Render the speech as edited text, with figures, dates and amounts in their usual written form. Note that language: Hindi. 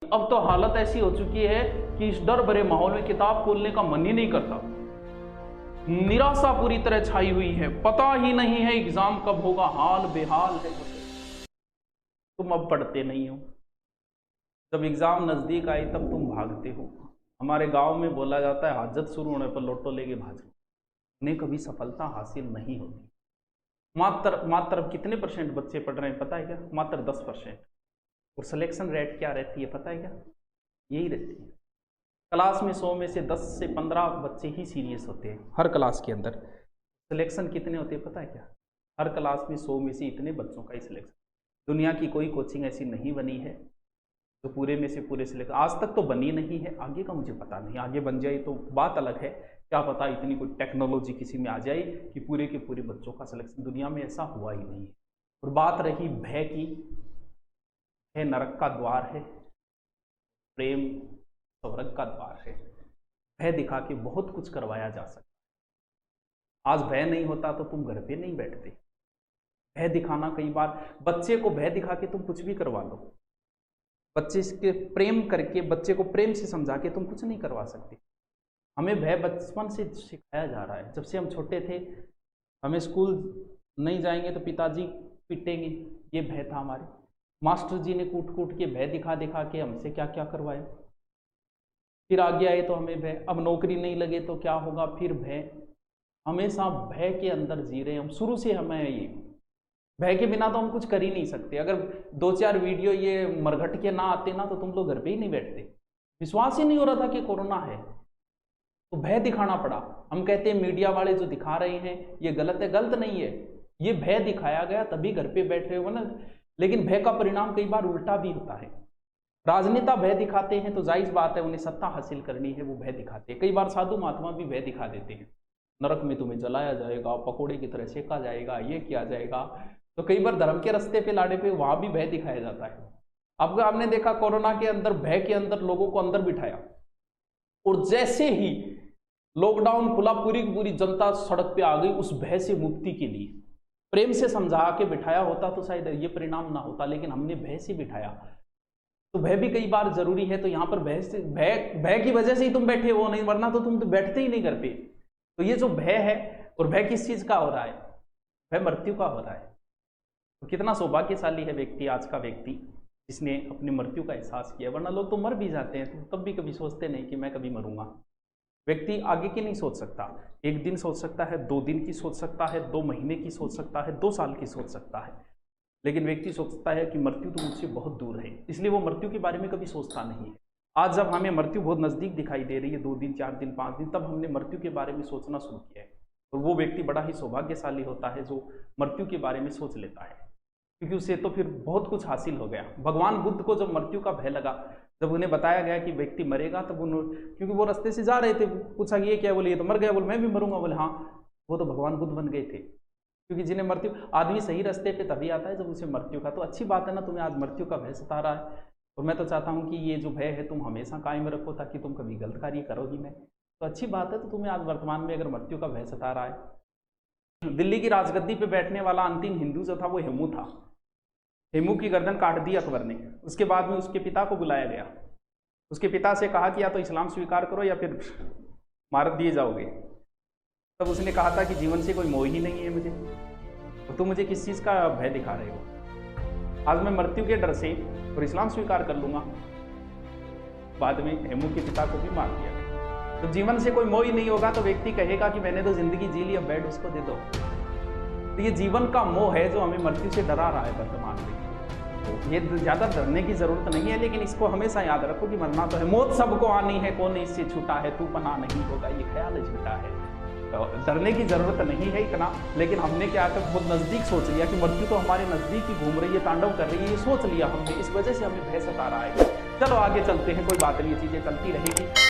अब तो हालत ऐसी हो चुकी है कि इस डर भरे माहौल में किताब खोलने का मन ही नहीं करता। निराशा पूरी तरह छाई हुई है, पता ही नहीं है एग्जाम कब होगा, हाल बेहाल है। तुम अब पढ़ते नहीं हो, जब एग्जाम नजदीक आई तब तुम भागते हो। हमारे गांव में बोला जाता है हाजत शुरू होने पर लोटो लेके भागो। उन्हें कभी सफलता हासिल नहीं होती। मात्र कितने परसेंट बच्चे पढ़ रहे हैं पता है क्या? मात्र 10%। और सिलेक्शन रेट क्या रहती है पता है क्या? यही रहती है। क्लास में 100 में से 10 से 15 बच्चे ही सीरियस होते हैं हर क्लास के अंदर। सिलेक्शन कितने होते हैं पता है क्या? हर क्लास में 100 में से इतने बच्चों का ही सिलेक्शन। दुनिया की कोई कोचिंग ऐसी नहीं बनी है जो पूरे में से पूरे सिलेक्शन, आज तक तो बनी नहीं है, आगे का मुझे पता नहीं। आगे बन जाए तो बात अलग है, क्या पता इतनी कोई टेक्नोलॉजी किसी में आ जाए कि पूरे के पूरे बच्चों का सिलेक्शन। दुनिया में ऐसा हुआ ही नहीं है। और बात रही भय की, है नरक का द्वार है, प्रेम स्वर्ग का द्वार है। भय दिखा के बहुत कुछ करवाया जा सकता है। आज भय नहीं होता तो तुम घर पे नहीं बैठते। भय दिखाना, कई बार बच्चे को भय दिखा के तुम कुछ भी करवा लो। बच्चे के प्रेम करके, बच्चे को प्रेम से समझा के तुम कुछ नहीं करवा सकते। हमें भय बचपन से सिखाया जा रहा है। जब से हम छोटे थे, हमें स्कूल नहीं जाएंगे तो पिताजी पीटेंगे, ये भय था हमारे। मास्टर जी ने कूट कूट के भय दिखा दिखा के हमसे क्या क्या करवाया। फिर आगे आए तो हमें भय, अब नौकरी नहीं लगे तो क्या होगा, फिर भय। हमेशा भय के अंदर जी रहे हम शुरू से। हमें ये भय के बिना तो हम कुछ कर ही नहीं सकते। अगर 2-4 वीडियो ये मरघट के ना आते ना तो तुम लोग घर पे ही नहीं बैठते। विश्वास ही नहीं हो रहा था कि कोरोना है, तो भय दिखाना पड़ा। हम कहते हैं मीडिया वाले जो दिखा रहे हैं ये गलत है, गलत नहीं है, ये भय दिखाया गया तभी घर पे बैठ रहे हो ना। लेकिन भय का परिणाम कई बार उल्टा भी होता है। राजनेता भय दिखाते हैं तो जायज बात है, उन्हें सत्ता हासिल करनी है, वो भय दिखाते हैं। कई बार साधु महात्मा भी भय दिखा देते हैं, नरक में तुम्हें जलाया जाएगा, पकोड़े की तरह सेका जाएगा, ये किया जाएगा। तो कई बार धर्म के रास्ते पे लाने पे वहां भी भय दिखाया जाता है। अब आपने देखा कोरोना के अंदर भय के अंदर लोगों को अंदर बिठाया, और जैसे ही लॉकडाउन खुला पूरी की पूरी जनता सड़क पे आ गई उस भय से मुक्ति के लिए। प्रेम से समझा के बिठाया होता तो शायद ये परिणाम ना होता, लेकिन हमने भय से बिठाया। तो भय भी कई बार जरूरी है। तो यहाँ पर भय की वजह से ही तुम बैठे हो, नहीं वरना तो तुम तो बैठते ही नहीं घर पे। तो ये जो भय है, और भय किस चीज का हो रहा है? भय मृत्यु का हो रहा है। तो कितना सौभाग्यशाली है व्यक्ति, आज का व्यक्ति, जिसने अपनी मृत्यु का एहसास किया। वरना लोग तो मर भी जाते हैं तो तब भी कभी सोचते नहीं कि मैं कभी मरूंगा। व्यक्ति आगे की नहीं सोच सकता, एक दिन सोच सकता है, 2 दिन की सोच सकता है, 2 महीने की सोच सकता है, 2 साल की सोच सकता है, लेकिन व्यक्ति सोचता है कि मृत्यु तो मुझसे बहुत दूर है, इसलिए वो मृत्यु के बारे में कभी सोचता नहीं है। आज जब हमें मृत्यु बहुत नजदीक दिखाई दे रही है, 2 दिन, 4 दिन, 5 दिन, तब हमने मृत्यु के बारे में सोचना शुरू किया है। और वो व्यक्ति बड़ा ही सौभाग्यशाली होता है जो मृत्यु के बारे में सोच लेता है, क्योंकि उसे तो फिर बहुत कुछ हासिल हो गया। भगवान बुद्ध को जब मृत्यु का भय लगा, जब उन्हें बताया गया कि व्यक्ति मरेगा, तब उन्होंने, क्योंकि वो रास्ते से जा रहे थे, पूछा कि ये क्या? बोले ये तो मर गया। बोले मैं भी मरूंगा। बोले हाँ, वो तो भगवान बुद्ध बन गए थे। क्योंकि जिन्हें मृत्यु, आदमी सही रास्ते पे तभी आता है जब उसे मृत्यु का, तो अच्छी बात है ना, तुम्हें आज मृत्यु का भय सता रहा है। और मैं तो चाहता हूँ कि ये जो भय है तुम हमेशा कायम रखो, ताकि तुम कभी गलत कार्य करो ही नहीं। तो अच्छी बात है। तो तुम्हें आज वर्तमान में अगर मृत्यु का भय सता रहा है, दिल्ली की राजगद्दी पे बैठने वाला अंतिम हिंदू जो था वो हेमू था। हेमू की गर्दन काट दी अकबर ने। उसके बाद में उसके पिता को बुलाया गया। उसके पिता से कहा कि या तो इस्लाम स्वीकार करो या फिर मार दिए जाओगे। तब उसने कहा था कि जीवन से कोई मोह ही नहीं है मुझे, तो तुम मुझे किस चीज़ का भय दिखा रहे हो? आज मैं मृत्यु के डर से और इस्लाम स्वीकार कर लूंगा। बाद में हेमू के पिता को भी मार दिया गया। तो जीवन से कोई मोह ही नहीं होगा तो व्यक्ति कहेगा कि मैंने तो जिंदगी जी ली, अब बेड उसको दे दो। तो ये जीवन का मोह है जो हमें मृत्यु से डरा रहा है वर्तमान में। तो ये ज़्यादा डरने की जरूरत नहीं है, लेकिन इसको हमेशा याद रखो कि मरना तो है, मौत सबको आनी है, कौन इससे छूटा है, तू पना नहीं होगा, ये ख्याल झूठा है। तो डरने की जरूरत नहीं है इतना, लेकिन हमने क्या कर बहुत नज़दीक सोच लिया कि मृत्यु तो हमारे नज़दीक ही घूम रही है, तांडव कर रही है, ये सोच लिया हमने, इस वजह से हमें भय सता रहा है। चलो आगे चलते हैं, कोई बात नहीं, ये चीज़ें चलती रहेगी।